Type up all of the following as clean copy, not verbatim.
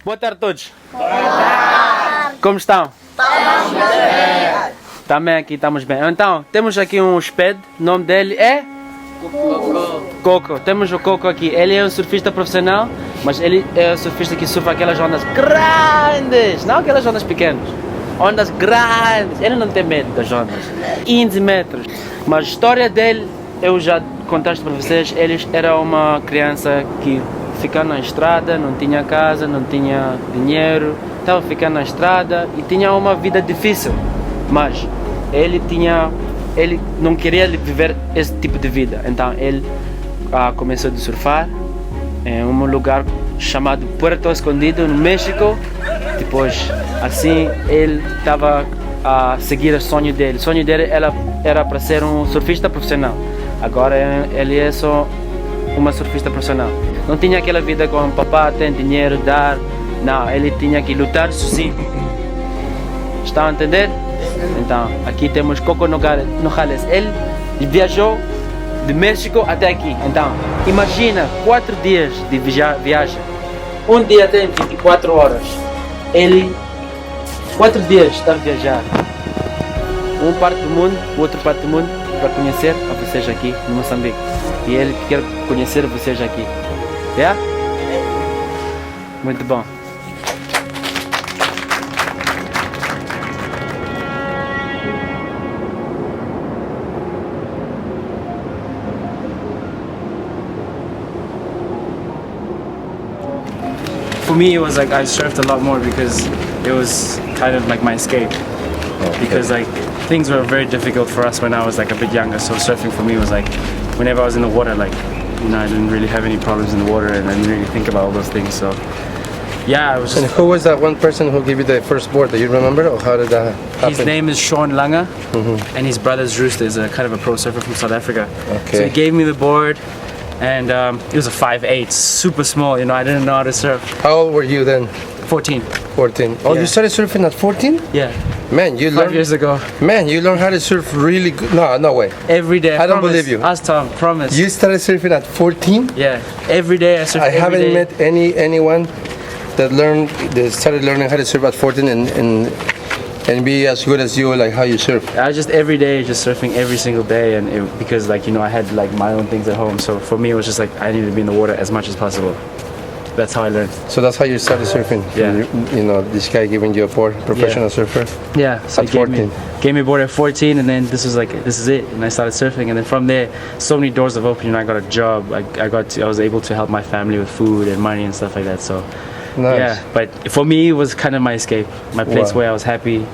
Boa tarde a todos. Boa tarde. Como estão? Estamos bem. Também aqui estamos bem. Então, temos aqui um Subt, o nome dele é? Coco. Coco. Temos o Coco aqui. Ele é um surfista profissional, mas ele é um surfista que surfa aquelas ondas grandes, não aquelas ondas pequenas. Ondas grandes. Ele não tem medo das ondas. 15 metros. Mas a história dele, eu já contei para vocês, ele era uma criança que ficava na estrada, não tinha casa, não tinha dinheiro, estava ficando na estrada e tinha uma vida difícil. Mas ele não queria viver esse tipo de vida. Então ele começou a surfar em um lugar chamado Puerto Escondido, no México. Depois, assim, ele estava a seguir o sonho dele. O sonho dele era para ser um surfista profissional. Agora ele é só uma surfista profissional. Não tinha aquela vida com o papá, tem dinheiro, dar. Não, ele tinha que lutar sozinho. Estão a entender? Então, aqui temos Coco Nogales. Ele viajou de México até aqui. Então, imagina 4 dias de viagem. Um dia tem 24 horas. Ele, 4 dias está a viajar. Um parte do mundo, outro parte do mundo, para conhecer a vocês aqui no Moçambique. E ele quer conhecer vocês aqui. Yeah? Muito bom. For me, it was like I surfed a lot more because it was kind of like my escape. Okay. Because like things were very difficult for us when I was like a bit younger. So surfing for me was like whenever I was in the water, like I didn't really have any problems in the water, and I didn't really think about all those things. So yeah, I was. And who was that one person who gave you the first board? Do you remember, or how did that happen? His name is Sean Langer, and his brother's Rooster is a kind of a pro surfer from South Africa. Okay. So he gave me the board. And it was a 5'8", super small, I didn't know how to surf. How old were you then? 14. 14. Oh, Yeah. you started surfing at 14? Yeah, Man, you 5 learned. years ago. Man, you learned how to surf really good. No way. Every day. I don't promise. believe you. Ask Tom, promise. You started surfing at 14? Yeah, every day I surf. I every haven't day. met anyone that started learning how to surf at 14 and be as good as you, like how you surf. I was just every day, just surfing every single day, and because I had like my own things at home. So for me, it was just like I needed to be in the water as much as possible. That's how I learned. So that's how you started surfing. Yeah. This guy giving you a board, professional surfer. Yeah. So At he gave 14. Gave me a board at 14, and then this is it, and I started surfing, and then from there, so many doors have opened. I got a job. I was able to help my family with food and money and stuff like that. So. Nice. Yeah, but for me, it was kind of my escape, my place Wow. where I was happy,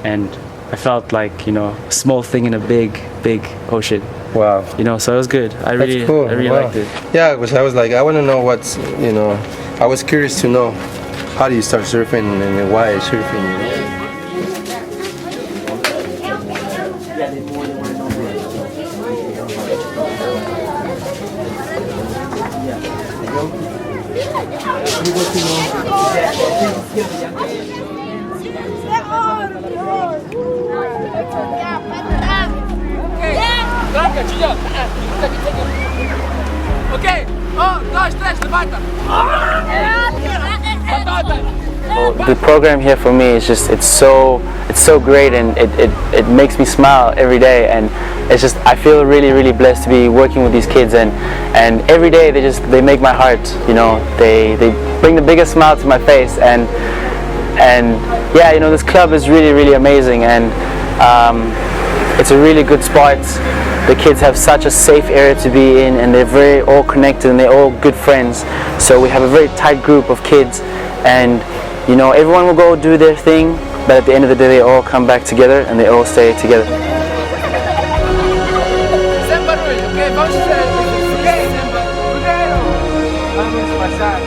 and I felt like a small thing in a big ocean. Wow. So it was good. I That's really, cool. I really Wow. liked it. Yeah, because I was like, I want to know what's, I was curious to know how do you start surfing and why surfing. Ok, 1, 2, 3, levanta! The program here for me is just it's so great, and it makes me smile every day, and I feel really blessed to be working with these kids, and every day they make my heart, they bring the biggest smile to my face, and yeah, this club is really amazing, and it's a really good spot. The kids have such a safe area to be in, and they're very all connected, and they're all good friends. So we have a very tight group of kids, and everyone will go do their thing, but at the end of the day they all come back together and they all stay together. Sem barulho, ok? Vamos fazer isso, ok? Primeiro, vamos passar.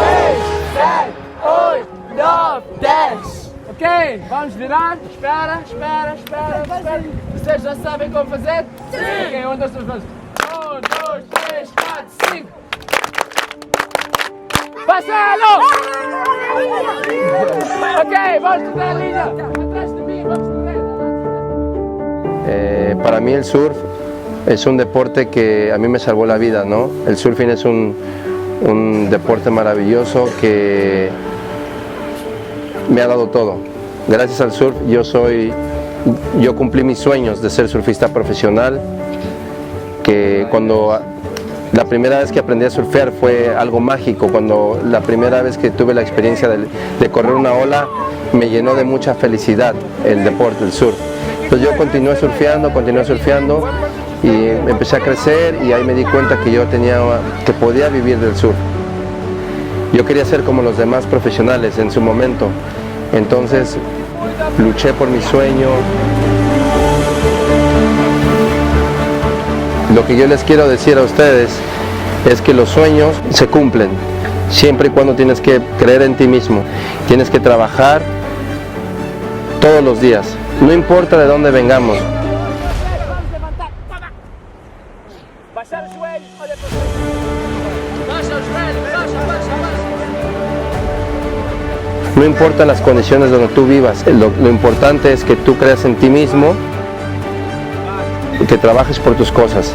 6, 7, 8, 9, 10. Ok, vamos virar. Espera. Vocês já sabem como fazer? Sim! Ok, 1, 2, 3, 1, 2, 3, 4, 5. Passalo! Ok, vamos tocar a linha. Atrás de mí, vamos correr. Para mí el surf es un deporte que a mí me salvó la vida, ¿no? El surfing es un un deporte maravilloso que me ha dado todo. Gracias al surf yo cumplí mis sueños de ser surfista profesional, que cuando la primera vez que aprendí a surfear fue algo mágico. Cuando la primera vez que tuve la experiencia de correr una ola, me llenó de mucha felicidad el deporte, el surf. Entonces yo continué surfeando y empecé a crecer, y ahí me di cuenta que podía vivir del surf. Yo quería ser como los demás profesionales en su momento, entonces luché por mi sueño. Lo que yo les quiero decir a ustedes es que los sueños se cumplen siempre y cuando tienes que creer en ti mismo. Tienes que trabajar todos los días, no importa de dónde vengamos. No importa las condiciones donde tú vivas, lo importante es que tú creas en ti mismo y que trabajes por tus cosas.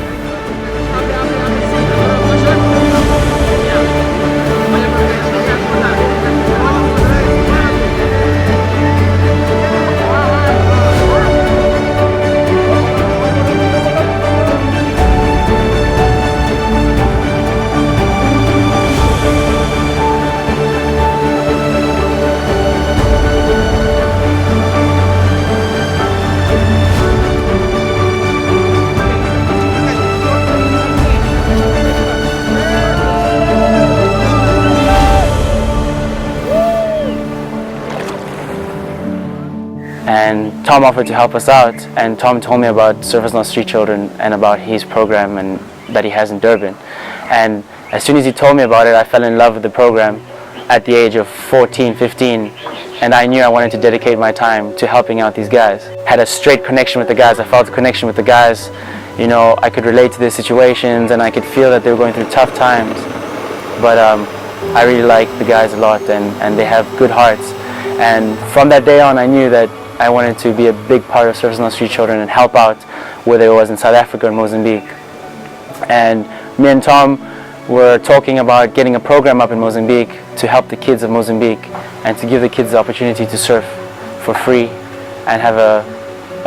And Tom offered to help us out, and Tom told me about Surfers Not Street Children and about his program and that he has in Durban. And as soon as he told me about it, I fell in love with the program at the age of 14, 15, and I knew I wanted to dedicate my time to helping out these guys. Had a straight connection with the guys. I felt a connection with the guys. You know, I could relate to their situations, and I could feel that they were going through tough times. But I really like the guys a lot, and they have good hearts. And from that day on, I knew that I wanted to be a big part of Surfers Not Street Children and help out, whether it was in South Africa or Mozambique. And me and Tom were talking about getting a program up in Mozambique to help the kids of Mozambique and to give the kids the opportunity to surf for free and have a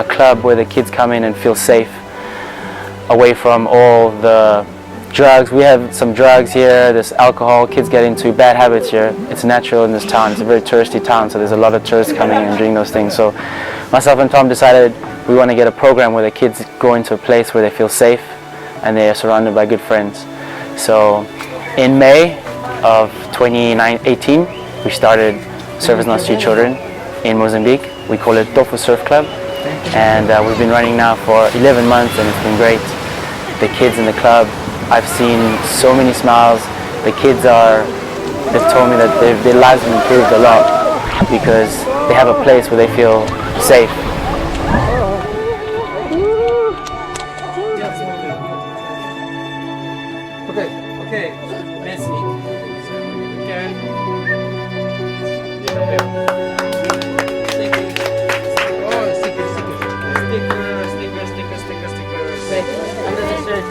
club where the kids come in and feel safe, away from all the drugs. We have some drugs here, there's alcohol, kids get into bad habits here. It's natural in this town. It's a very touristy town, so there's a lot of tourists coming and doing those things. So myself and Tom decided we want to get a program where the kids go into a place where they feel safe and they are surrounded by good friends. So in May of 2018, we started Surfers Not Street Children in Mozambique. We call it Tofu Surf Club, and we've been running now for 11 months, and it's been great. The kids in the club, I've seen so many smiles. The kids they've told me that their lives have improved a lot because they have a place where they feel safe. Okay, merci. Under the shirt.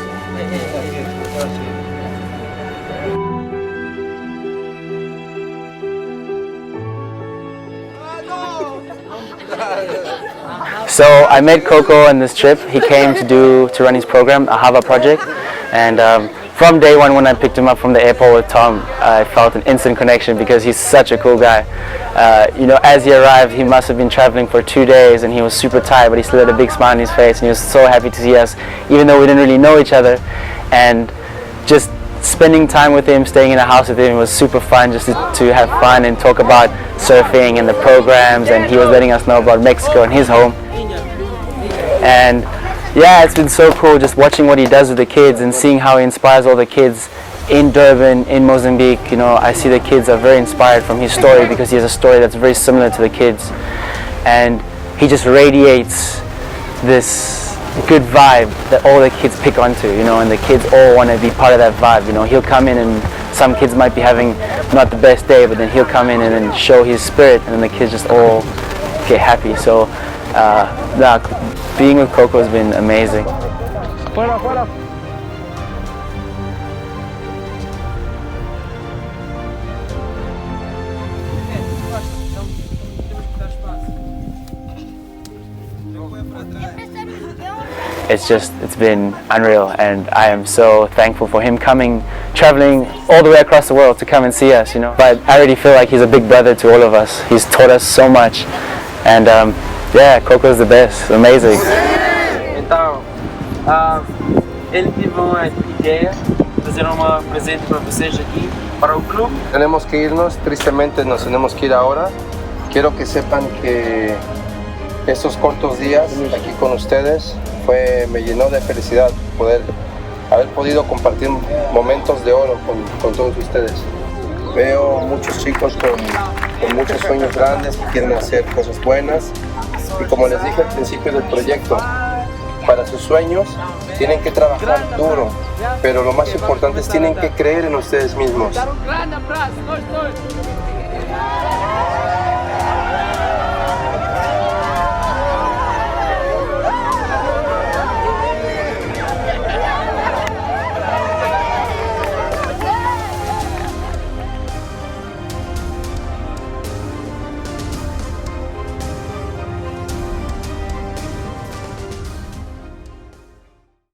So I met Coco on this trip. He came to run his program, a Hava project, and from day one when I picked him up from the airport with Tom, I felt an instant connection because he's such a cool guy. You know, as he arrived, he must have been traveling for 2 days and he was super tired, but he still had a big smile on his face and he was so happy to see us, even though we didn't really know each other. And just spending time with him, staying in a house with him was super fun, just to have fun and talk about surfing and the programs, and he was letting us know about Mexico and his home. And yeah, it's been so cool just watching what he does with the kids and seeing how he inspires all the kids in Durban, in Mozambique. You know, I see the kids are very inspired from his story because he has a story that's very similar to the kids, and he just radiates this good vibe that all the kids pick onto, you know, and the kids all want to be part of that vibe. You know, he'll come in and some kids might be having not the best day, but then he'll come in and then show his spirit, and then the kids just all get happy. So being with Coco has been amazing. it's been unreal, and I am so thankful for him traveling all the way across the world to come and see us, you know. But I already feel like he's a big brother to all of us. He's taught us so much, and yeah, Coco's the best, amazing. Então, ele teve uma ideia de fazer uma presente para vocês aqui, para o clube. Tenemos que irnos, tristemente nos tenemos que ir ahora. Quiero que sepan que estos cortos días aquí con ustedes me llenó de felicidad haber podido compartir momentos de oro con todos ustedes. Veo muchos chicos con muchos sueños grandes que quieren hacer cosas buenas, y como les dije al principio del proyecto, para sus sueños tienen que trabajar duro, pero lo más importante es tienen que creer en ustedes mismos. Dar grande abraço, nós dois.